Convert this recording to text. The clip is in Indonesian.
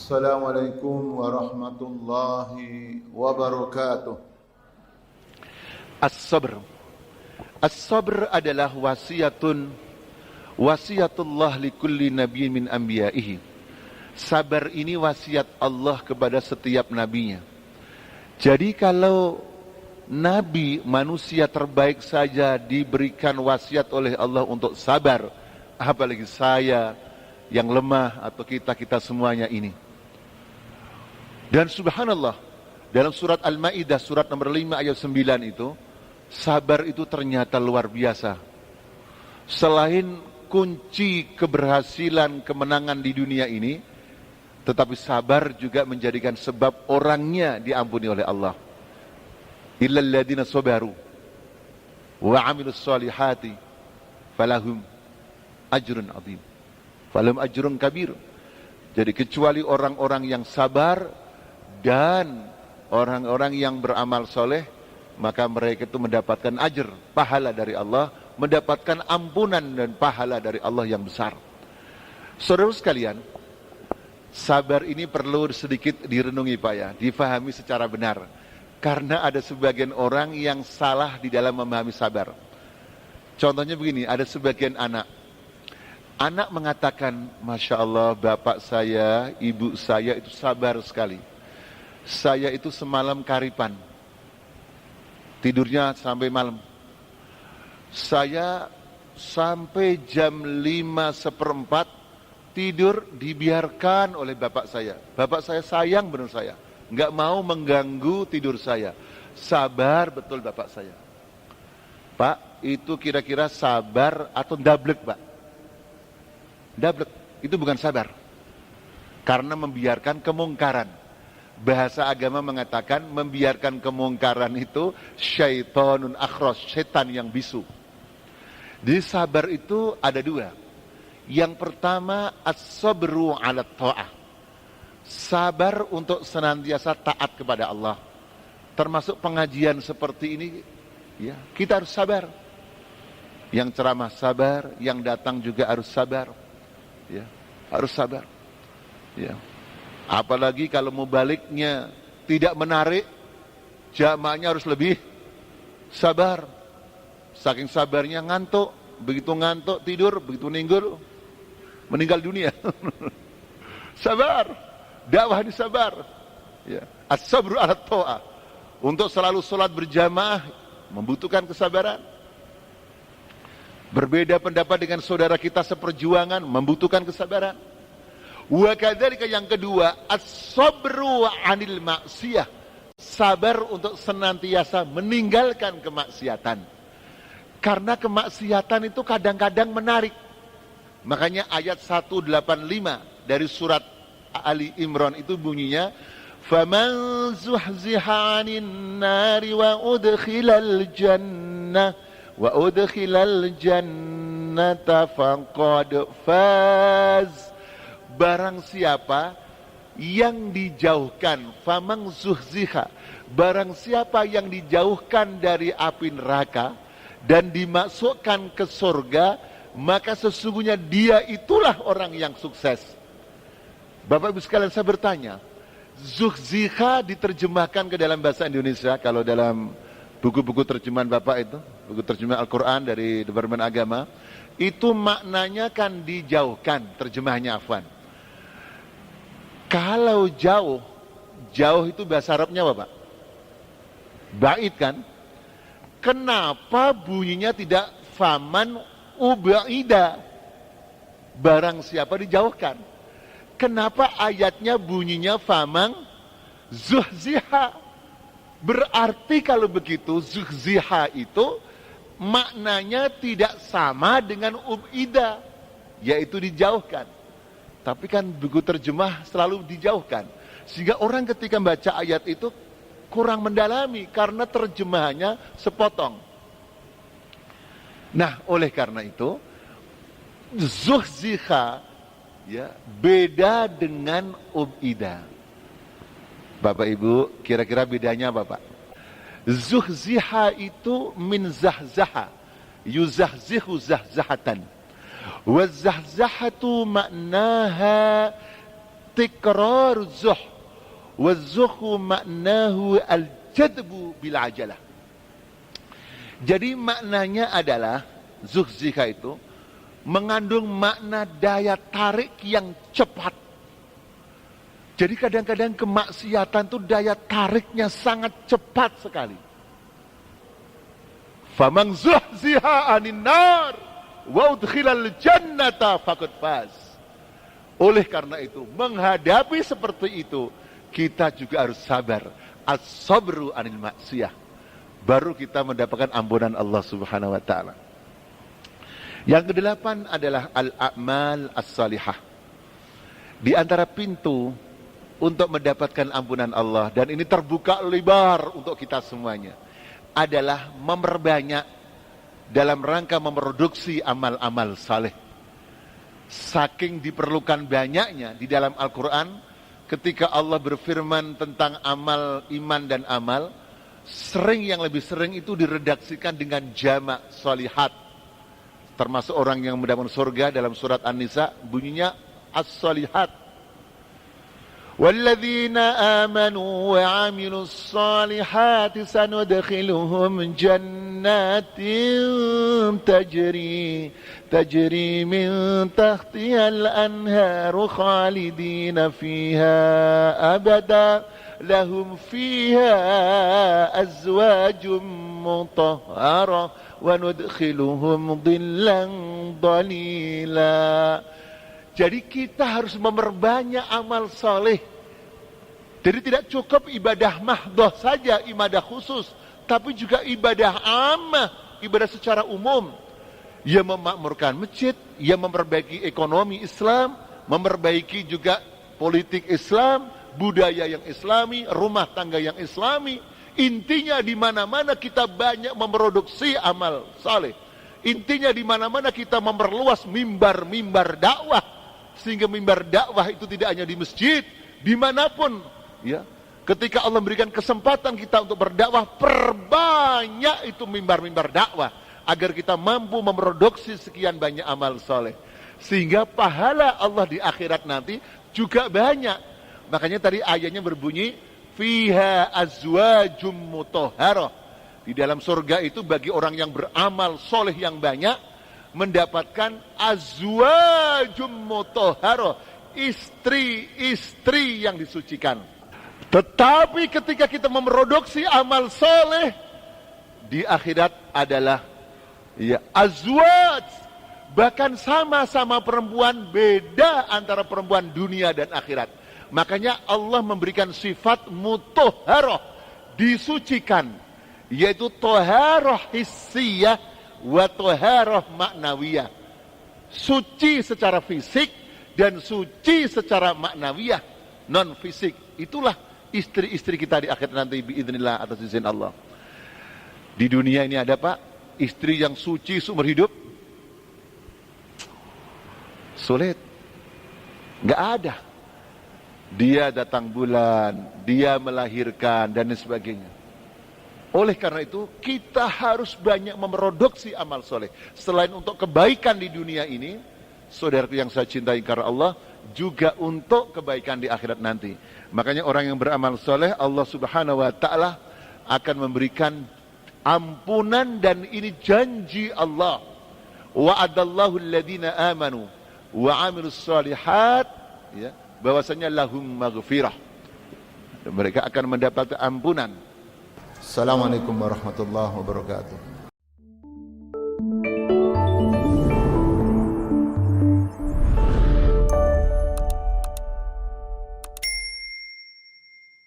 Assalamualaikum warahmatullahi wabarakatuh. As-sabr. As-sabr adalah wasiatullah likulli nabiyyin min anbiya'ihi. Sabar ini wasiat Allah kepada setiap nabinya. Jadi kalau nabi manusia terbaik saja diberikan wasiat oleh Allah untuk sabar, apalagi saya yang lemah atau kita semuanya ini. Dan subhanallah, dalam surat Al-Maidah surat nomor 5 ayat 9 itu, sabar itu ternyata luar biasa. Selain kunci keberhasilan kemenangan di dunia ini, tetapi sabar juga menjadikan sebab orangnya diampuni oleh Allah. Illal ladzina sabaru wa 'amilus solihati falahum ajrun 'adzim. Falahum ajrun kabir. Jadi kecuali orang-orang yang sabar dan orang-orang yang beramal soleh, maka mereka itu mendapatkan ajr, pahala dari Allah, mendapatkan ampunan dan pahala dari Allah yang besar. Saudara sekalian, sabar ini perlu sedikit direnungi Pak ya, difahami secara benar. Karena ada sebagian orang yang salah di dalam memahami sabar. Contohnya begini, ada sebagian anak mengatakan, Masya Allah bapak saya, ibu saya itu sabar sekali. Saya itu semalam karipan, tidurnya sampai malam. Saya sampai jam 5:15 tidur dibiarkan oleh bapak saya. Bapak saya sayang benar saya, nggak mau mengganggu tidur saya. Sabar betul bapak saya. Pak, itu kira-kira sabar atau dablek Pak? Dablek, itu bukan sabar. Karena membiarkan kemungkaran. Bahasa agama mengatakan membiarkan kemungkaran itu syaitonun akhros, setan yang bisu. Jadi sabar itu ada dua. Yang pertama as-sabru 'ala ta'ah. Sabar untuk senantiasa taat kepada Allah. Termasuk pengajian seperti ini ya, kita harus sabar. Yang ceramah sabar, yang datang juga harus sabar. Ya, harus sabar. Ya. Apalagi kalau mau baliknya tidak menarik, jamaahnya harus lebih sabar. Saking sabarnya ngantuk, begitu ngantuk tidur, begitu meninggal dunia. Sabar, dakwah ini sabar. Ya. As-sabru 'ala ta'ah. Untuk selalu sholat berjamaah membutuhkan kesabaran. Berbeda pendapat dengan saudara kita seperjuangan membutuhkan kesabaran. Wa kadzalika yang kedua, as-sabru 'anil maksiyah. Sabar untuk senantiasa meninggalkan kemaksiatan. Karena kemaksiatan itu kadang-kadang menarik. Makanya ayat 185 dari surat Ali Imran itu bunyinya, "Faman zuhziha 'anil nari wa udkhilal jannata faqad faz." Barang siapa yang dijauhkan, famang zuhziha, barang siapa yang dijauhkan dari api neraka dan dimasukkan ke surga, maka sesungguhnya dia itulah orang yang sukses. Bapak Ibu sekalian, saya bertanya, zuhziha diterjemahkan ke dalam bahasa Indonesia, kalau dalam buku-buku terjemahan Bapak itu, buku terjemahan Al-Quran dari Departemen Agama, itu maknanya kan dijauhkan, terjemahnya afwan. Kalau jauh itu bahasa Arabnya apa Pak? Ba'id kan? Kenapa bunyinya tidak faman uba'ida? Barang siapa dijauhkan. Kenapa ayatnya bunyinya famang zuhziha? Berarti kalau begitu zuhziha itu maknanya tidak sama dengan ub'ida, yaitu dijauhkan. Tapi kan buku terjemah selalu dijauhkan. Sehingga orang ketika membaca ayat itu kurang mendalami karena terjemahannya sepotong. Nah, oleh karena itu zuhziha ya beda dengan ub'ida. Bapak Ibu, kira-kira bedanya apa Pak? Zuhziha itu min zahzaha, yuzahzihu zahzahatan. Wazahzahatu maknaha istiqrar zuh, wa zuhu maknahu al-jadbu bil ajalah. Jadi maknanya adalah zuhziha itu mengandung makna daya tarik yang cepat. Jadi kadang-kadang kemaksiatan itu daya tariknya sangat cepat sekali. Faman zuhziha 'anil nar wa udkhilal jannata faqad faz. Oleh karena itu, menghadapi seperti itu, kita juga harus sabar. As-sabru 'anil maksiyah. Baru kita mendapatkan ampunan Allah Subhanahu wa taala. Yang kedelapan adalah al-a'mal as-salihah. Di antara pintu untuk mendapatkan ampunan Allah, dan ini terbuka lebar untuk kita semuanya, adalah memperbanyak dalam rangka memproduksi amal-amal saleh. Saking diperlukan banyaknya di dalam Al-Quran, ketika Allah berfirman tentang amal, iman dan amal, yang lebih sering itu diredaksikan dengan jamak salihat. Termasuk orang yang mendapatkan surga dalam surat An-Nisa, bunyinya as-salihat. Walladzina amanu wa 'amilus salihati sanudkhiluhum jannatin tajri min tahtihal anharu khalidina fiha abada lahum fiha azwajum mutahharah wa nudkhiluhum dhillan dhalila. Jadi kita harus memperbanyak amal saleh. Jadi tidak cukup ibadah mahdoh saja, ibadah khusus, tapi juga ibadah ammah, ibadah secara umum. Ia memakmurkan masjid, ia memperbaiki ekonomi Islam, memperbaiki juga politik Islam, budaya yang islami, rumah tangga yang islami. Intinya di mana-mana kita banyak memproduksi amal saleh. Intinya di mana-mana kita memperluas mimbar-mimbar dakwah, sehingga mimbar dakwah itu tidak hanya di masjid, dimanapun, ya. Ketika Allah memberikan kesempatan kita untuk berdakwah, perbanyak itu mimbar-mimbar dakwah, agar kita mampu memproduksi sekian banyak amal saleh, sehingga pahala Allah di akhirat nanti juga banyak. Makanya tadi ayatnya berbunyi fiha azwajum mutahharah. Di dalam surga itu bagi orang yang beramal soleh yang banyak, mendapatkan azwajum mutahharah, istri-istri yang disucikan. Tetapi ketika kita memproduksi amal soleh, di akhirat adalah ya azwaj, bahkan sama-sama perempuan, beda antara perempuan dunia dan akhirat. Makanya Allah memberikan sifat mutahharah, disucikan, yaitu taharah hissiyah wa taharah maknawiyah. Suci secara fisik dan suci secara maknawiyah, non fisik. Itulah istri-istri kita di akhir nanti biidznillah atas izin Allah. Di dunia ini ada Pak, istri yang suci seumur hidup? Sulit. Enggak ada. Dia datang bulan, dia melahirkan, dan sebagainya. Oleh karena itu, kita harus banyak memproduksi amal soleh. Selain untuk kebaikan di dunia ini, saudaraku yang saya cintai karena Allah, juga untuk kebaikan di akhirat nanti. Makanya orang yang beramal soleh, Allah Subhanahu wa ta'ala akan memberikan ampunan, dan ini janji Allah. Wa'adallahu alladhina amanu wa 'amilus shalihat, ya, bahwasanya lahum maghfirah, mereka akan mendapat ampunan. Assalamualaikum warahmatullahi wabarakatuh.